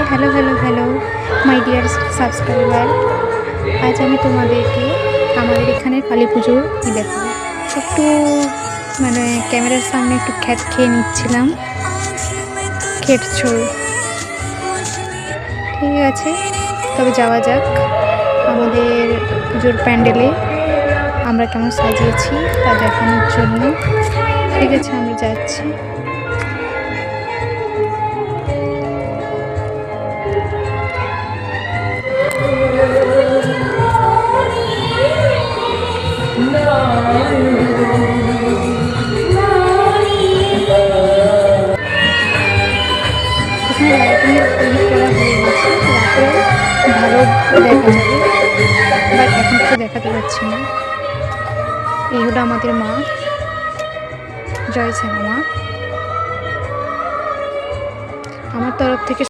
Hello hello hello my dear subscriber. আজ আমি তোমাদেরকে আমাদের এখানে কালী পুজোর দেখাবো। একটু ক্যামেরার সামনে একটু খ্যাট খেয়ে নিচ্ছিলাম, খেটছোল। ঠিক আছে, তবে যাওয়া যাক আমাদের পুজোর প্যান্ডেলে আমরা কেমন সাজিয়েছি তা দেখানোর জন্য। ঠিক আছে, আমরা যাচ্ছি। এখানে লাইটিংয়ের তৈরি করা হয়ে গেছে, রাতেও ভালো দেখা যাবে, বাট এখন তো দেখাতে পারছি না। এই হলো আমাদের মা, জয় শ্যামা মা। আমার তরফ থেকে